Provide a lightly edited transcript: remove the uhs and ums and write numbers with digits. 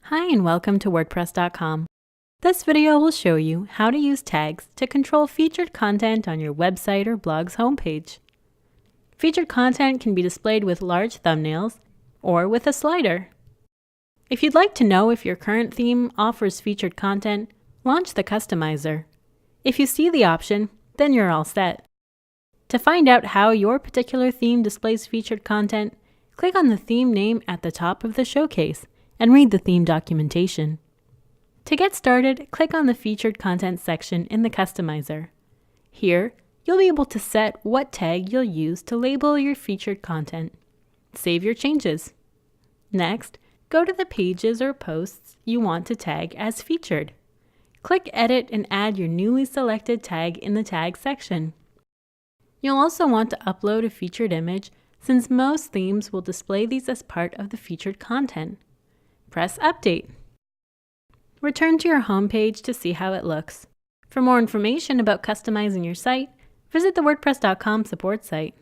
Hi and welcome to WordPress.com. This video will show you how to use tags to control featured content on your website or blog's homepage. Featured content can be displayed with large thumbnails or with a slider. If you'd like to know if your current theme offers featured content, launch the customizer. If you see the option, then you're all set. To find out how your particular theme displays featured content, click on the theme name at the top of the showcase and read the theme documentation. To get started, click on the Featured Content section in the Customizer. Here, you'll be able to set what tag you'll use to label your featured content. Save your changes. Next, go to the pages or posts you want to tag as featured. Click Edit and add your newly selected tag in the Tag section. You'll also want to upload a featured image since most themes will display these as part of the featured content. Press Update. Return to your home page to see how it looks. For more information about customizing your site, visit the WordPress.com support site.